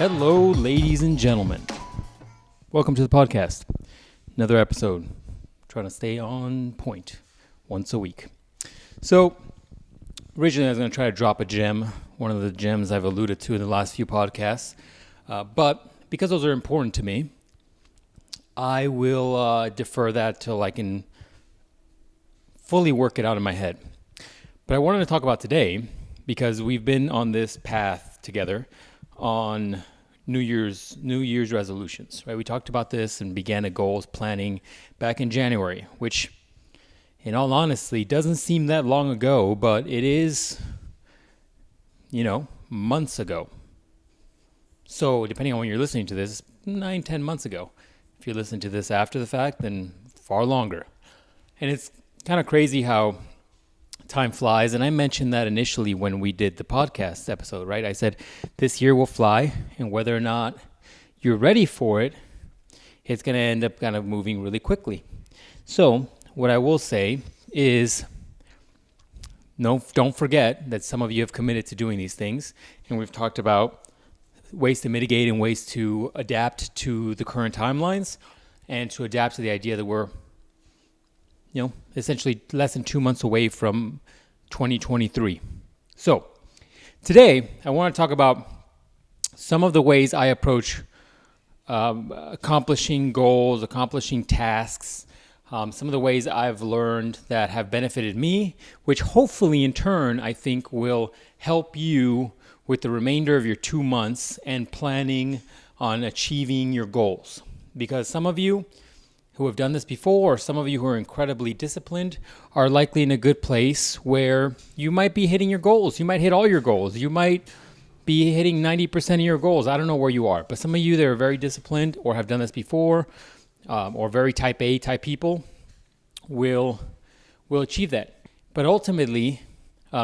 Hello, ladies and gentlemen. Welcome to the podcast. Another episode. Trying to stay on point once a week. So, originally I was going to try to drop a gem, one of the gems I've alluded to in the last few podcasts. But because those are important to me, I will defer that till I can fully work it out in my head. But I wanted to talk about today because we've been on this path together on New Year's resolutions, right? We talked about this and began a goals planning back in January, which in all honesty doesn't seem that long ago, but it is, months ago. So depending on when you're listening to this, 9-10 months ago. If you're listening to this after the fact, then far longer. And it's kind of crazy how time flies, and I mentioned that initially when we did the podcast episode, right? I said this year will fly, and whether or not you're ready for it, it's going to end up kind of moving really quickly. So what I will say is, no, don't forget that some of you have committed to doing these things, and we've talked about ways to mitigate and ways to adapt to the current timelines and to adapt to the idea that we're essentially less than 2 months away from 2023. So today I want to talk about some of the ways I approach accomplishing goals, accomplishing tasks, some of the ways I've learned that have benefited me, which hopefully in turn I think will help you with the remainder of your 2 months and planning on achieving your goals. Because some of you who have done this before, or some of you who are incredibly disciplined, are likely in a good place where you might be hitting your goals. You might hit all your goals. You might be hitting 90% of your goals. I don't know where you are, but some of you that are very disciplined or have done this before, or very type A type people will achieve that. But ultimately,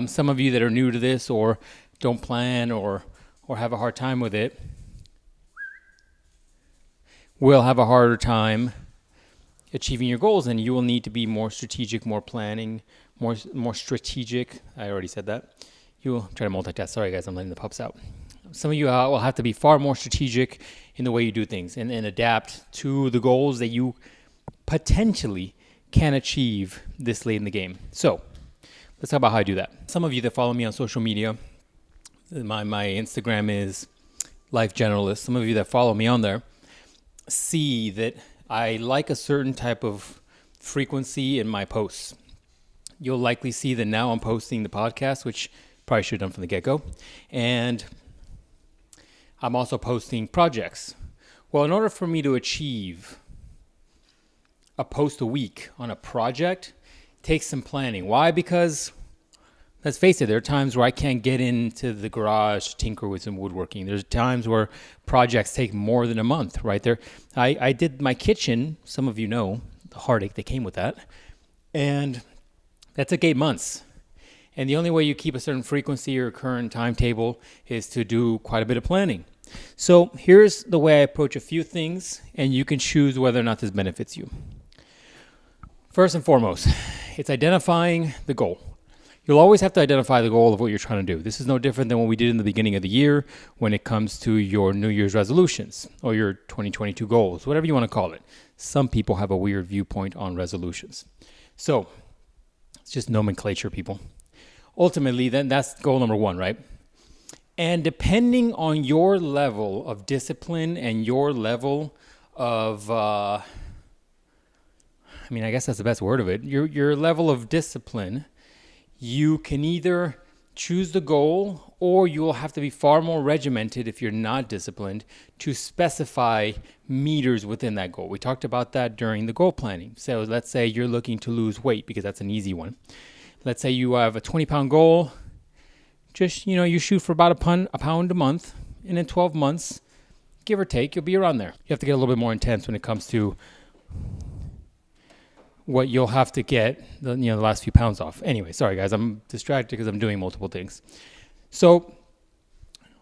some of you that are new to this or don't plan or have a hard time with it will have a harder time achieving your goals, and you will need to be more strategic, more planning, more strategic. I already said that. You will try to multitask. Sorry, guys, I'm letting the pups out. Some of you will have to be far more strategic in the way you do things and adapt to the goals that you potentially can achieve this late in the game. So let's talk about how I do that. Some of you that follow me on social media, my Instagram is LifeGeneralist. Some of you that follow me on there see that I like a certain type of frequency in my posts. You'll likely see that now I'm posting the podcast, which probably should have done from the get-go. And I'm also posting projects. Well, in order for me to achieve a post a week on a project, it takes some planning. Why? Because let's face it, there are times where I can't get into the garage to tinker with some woodworking. There's times where projects take more than a month, right? I did my kitchen. Some of you know the heartache that came with that. And that took 8 months. And the only way you keep a certain frequency or current timetable is to do quite a bit of planning. So here's the way I approach a few things, and you can choose whether or not this benefits you. First and foremost, it's identifying the goal. You'll always have to identify the goal of what you're trying to do. This is no different than what we did in the beginning of the year when it comes to your New Year's resolutions or your 2022 goals, whatever you want to call it. Some people have a weird viewpoint on resolutions. So it's just nomenclature, people. Ultimately, then that's goal number one, right? And depending on your level of discipline and your level of, I guess that's the best word of it, your level of discipline, you can either choose the goal or you will have to be far more regimented if you're not disciplined to specify meters within that goal. We talked about that during the goal planning. So let's say you're looking to lose weight because that's an easy one. Let's say you have a 20-pound goal. Just, you shoot for about a pound a month, and in 12 months, give or take, you'll be around there. You have to get a little bit more intense when it comes to what you'll have to get the last few pounds off. Anyway, sorry guys, I'm distracted because I'm doing multiple things. So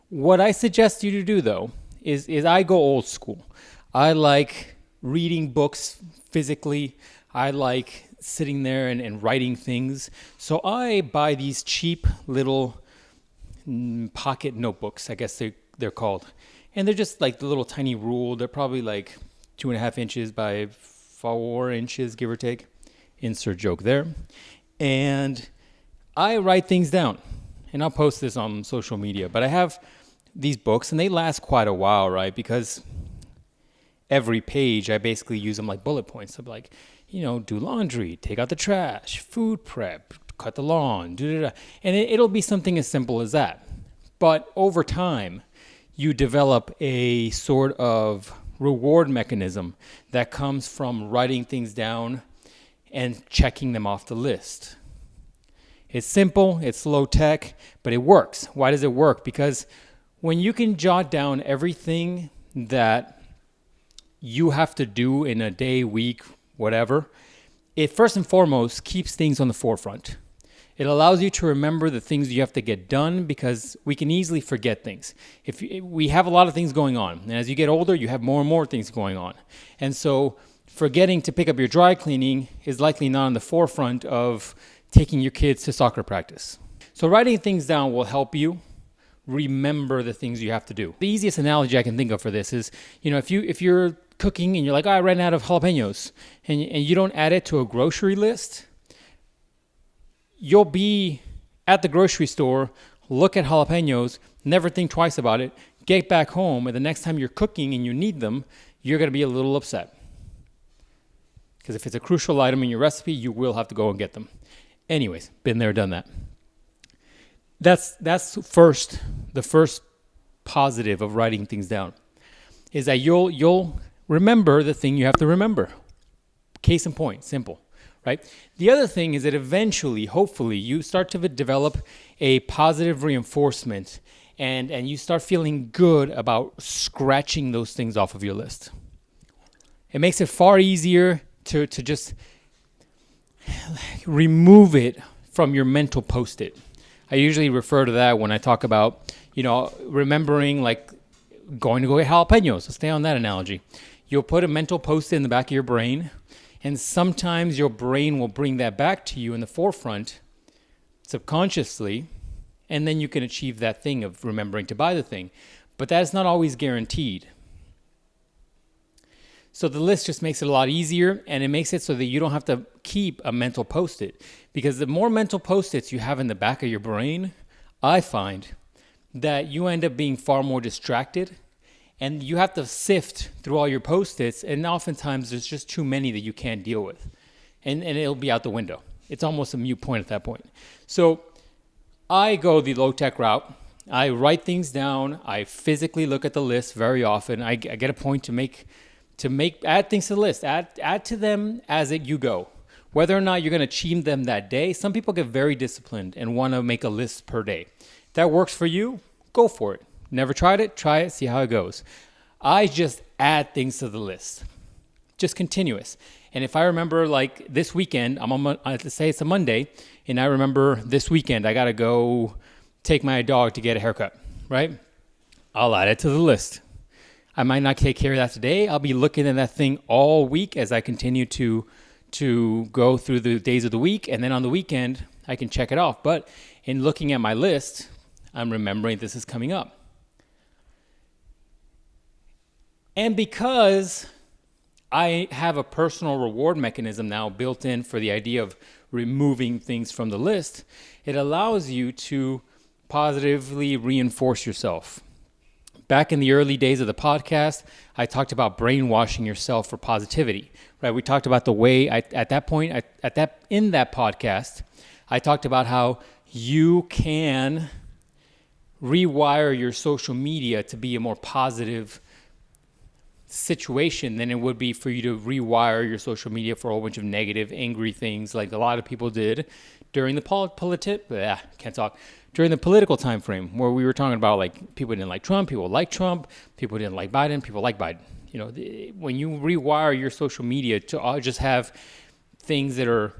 what I suggest you to do though is I go old school. I like reading books physically. I like sitting there and writing things. So I buy these cheap little pocket notebooks, I guess they're called. And they're just like the little tiny rule. They're probably like 2.5 inches by 4 inches, give or take. Insert joke there. And I write things down. And I'll post this on social media. But I have these books, and they last quite a while, right? Because every page, I basically use them like bullet points. So like, do laundry, take out the trash, food prep, cut the lawn, and it'll be something as simple as that. But over time, you develop a sort of reward mechanism that comes from writing things down and checking them off the list. It's simple, it's low tech, but it works. Why does it work? Because when you can jot down everything that you have to do in a day, week, whatever, it first and foremost keeps things on the forefront. It allows you to remember the things you have to get done, because we can easily forget things. We have a lot of things going on, and as you get older, you have more and more things going on. And so forgetting to pick up your dry cleaning is likely not on the forefront of taking your kids to soccer practice. So writing things down will help you remember the things you have to do. The easiest analogy I can think of for this is, if you're cooking and you're like, I ran out of jalapenos, and you don't add it to a grocery list, you'll be at the grocery store, look at jalapenos, never think twice about it, get back home, and the next time you're cooking and you need them, you're going to be a little upset. Because if it's a crucial item in your recipe, you will have to go and get them. Anyways, been there, done that. That's the first positive of writing things down, is that you'll remember the thing you have to remember. Case in point, simple. Right? The other thing is that eventually, hopefully, you start to develop a positive reinforcement, and you start feeling good about scratching those things off of your list. It makes it far easier to just remove it from your mental post-it. I usually refer to that when I talk about, remembering, like going to go get jalapenos. So stay on that analogy. You'll put a mental post-it in the back of your brain, and sometimes your brain will bring that back to you in the forefront subconsciously, and then you can achieve that thing of remembering to buy the thing. But that is not always guaranteed. So the list just makes it a lot easier, and it makes it so that you don't have to keep a mental post-it. Because the more mental post-its you have in the back of your brain, I find that you end up being far more distracted, and you have to sift through all your Post-its, and oftentimes there's just too many that you can't deal with. And it'll be out the window. It's almost a moot point at that point. So I go the low-tech route. I write things down. I physically look at the list very often. I get a point to add things to the list. Add to them as you go. Whether or not you're going to achieve them that day, some people get very disciplined and want to make a list per day. If that works for you, go for it. Never tried it? Try it, see how it goes. I just add things to the list. Just continuous. And if I remember, like this weekend, let's say it's a Monday, and I remember this weekend I got to go take my dog to get a haircut, right? I'll add it to the list. I might not take care of that today. I'll be looking at that thing all week as I continue to go through the days of the week, and then on the weekend, I can check it off. But in looking at my list, I'm remembering this is coming up. And because I have a personal reward mechanism now built in for the idea of removing things from the list, it allows you to positively reinforce yourself. Back in the early days of the podcast, I talked about brainwashing yourself for positivity, right? We talked about the way in that podcast, I talked about how you can rewire your social media to be a more positive situation than it would be for you to rewire your social media for a whole bunch of negative, angry things like a lot of people did during the during the political time frame, where we were talking about like people didn't like Trump, people didn't like Biden, people like Biden. When you rewire your social media to just have things that are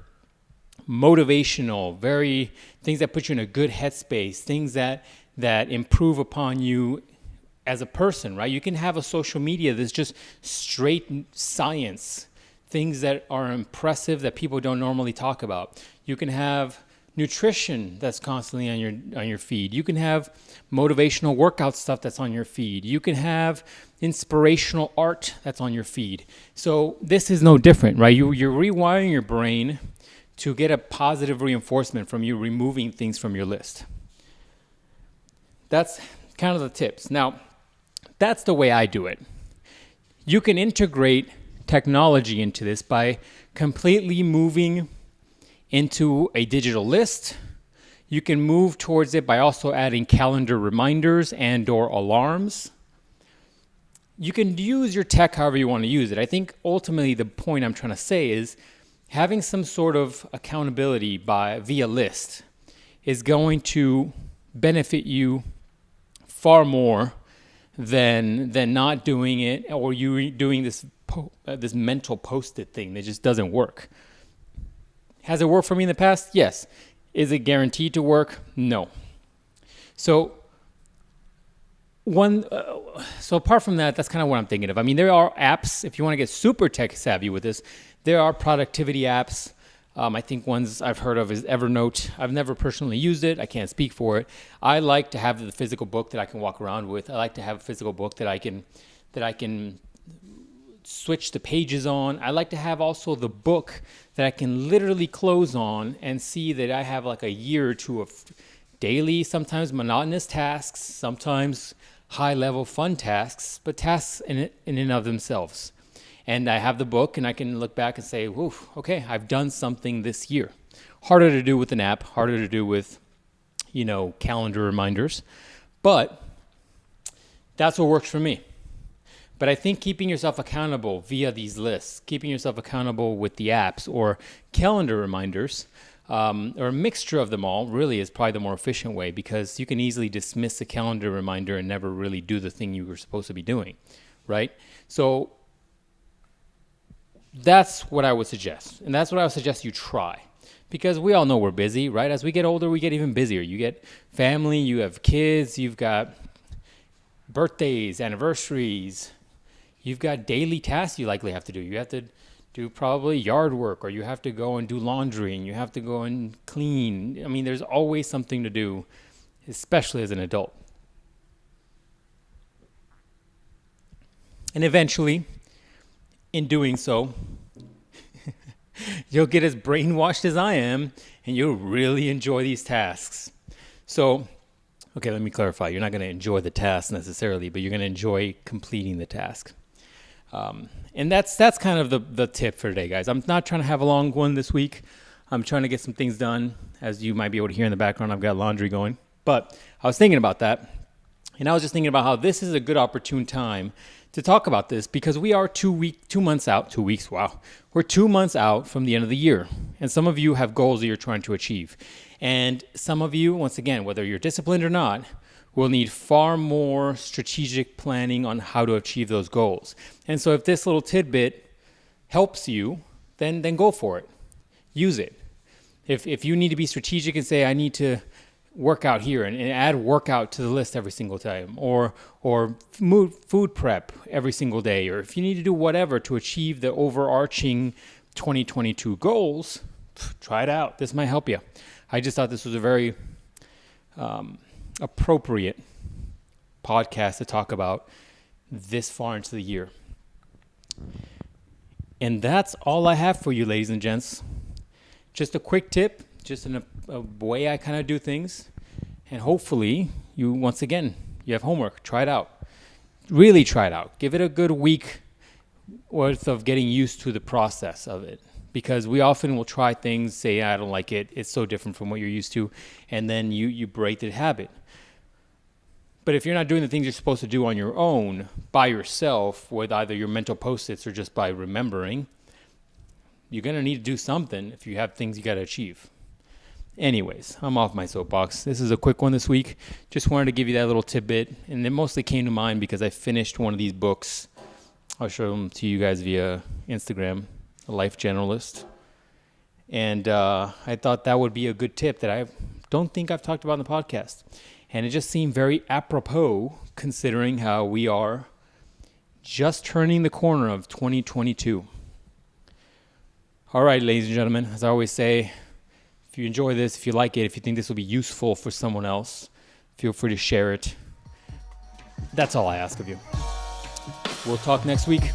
motivational, things that put you in a good headspace, things that improve upon you as a person, right? You can have a social media that's just straight science, things that are impressive that people don't normally talk about. You can have nutrition that's constantly on your feed. You can have motivational workout stuff that's on your feed. You can have inspirational art that's on your feed. So this is no different, right? You're rewiring your brain to get a positive reinforcement from you removing things from your list. That's kind of the tips. Now, that's the way I do it. You can integrate technology into this by completely moving into a digital list. You can move towards it by also adding calendar reminders and or alarms. You can use your tech however you want to use it. I think ultimately the point I'm trying to say is having some sort of accountability via list is going to benefit you far more than not doing it, or you doing this mental post-it thing that just doesn't work. Has it worked for me in the past? Yes. Is it guaranteed to work? No. So apart from that, that's kind of what I'm thinking of. I mean, there are apps, if you want to get super tech savvy with this, there are productivity apps. I think ones I've heard of is Evernote. I've never personally used it. I can't speak for it. I like to have the physical book that I can walk around with. I like to have a physical book that I can switch the pages on. I like to have also the book that I can literally close on and see that I have like a year or two of daily, sometimes monotonous tasks, sometimes high-level fun tasks, but tasks in and of themselves. And I have the book, and I can look back and say, whew, okay, I've done something this year. Harder to do with an app, harder to do with, calendar reminders. But that's what works for me. But I think keeping yourself accountable via these lists, keeping yourself accountable with the apps or calendar reminders, or a mixture of them all really is probably the more efficient way, because you can easily dismiss a calendar reminder and never really do the thing you were supposed to be doing, right? So that's what I would suggest. And that's what I would suggest you try. Because we all know we're busy, right? As we get older, we get even busier. You get family, you have kids, you've got birthdays, anniversaries, you've got daily tasks you likely have to do. You have to do probably yard work, or you have to go and do laundry, and you have to go and clean. I mean, there's always something to do, especially as an adult. And eventually, in doing so, you'll get as brainwashed as I am, and you'll really enjoy these tasks. So, okay, let me clarify. You're not going to enjoy the task necessarily, but you're going to enjoy completing the task. And that's kind of the tip for today, guys. I'm not trying to have a long one this week. I'm trying to get some things done. As you might be able to hear in the background, I've got laundry going. But I was thinking about that, and I was just thinking about how this is a good opportune time to talk about this, because we are 2 months out. 2 weeks, wow. We're 2 months out from the end of the year. And some of you have goals that you're trying to achieve. And some of you, once again, whether you're disciplined or not, will need far more strategic planning on how to achieve those goals. And so if this little tidbit helps you, then go for it. Use it. If you need to be strategic and say, I need to work out here and add workout to the list every single time, or food prep every single day, or if you need to do whatever to achieve the overarching 2022 goals, try it out. This might help you. I just thought this was a very appropriate podcast to talk about this far into the year. And that's all I have for you, ladies and gents. Just a quick tip, just in a way I kind of do things. And hopefully, you have homework. Try it out. Really try it out. Give it a good week worth of getting used to the process of it. Because we often will try things, say, I don't like it, it's so different from what you're used to, and then you break the habit. But if you're not doing the things you're supposed to do on your own, by yourself, with either your mental post-its or just by remembering, you're going to need to do something if you have things you got to achieve. Anyways, I'm off my soapbox. This is a quick one this week. Just wanted to give you that little tidbit, and it mostly came to mind because I finished one of these books. I'll show them to you guys via Instagram, LifeGeneralist. And I thought that would be a good tip that I don't think I've talked about in the podcast. And it just seemed very apropos considering how we are just turning the corner of 2022. All right, ladies and gentlemen, as I always say, If you enjoy this, if you like it, if you think this will be useful for someone else, feel free to share it. That's all I ask of you. We'll talk next week.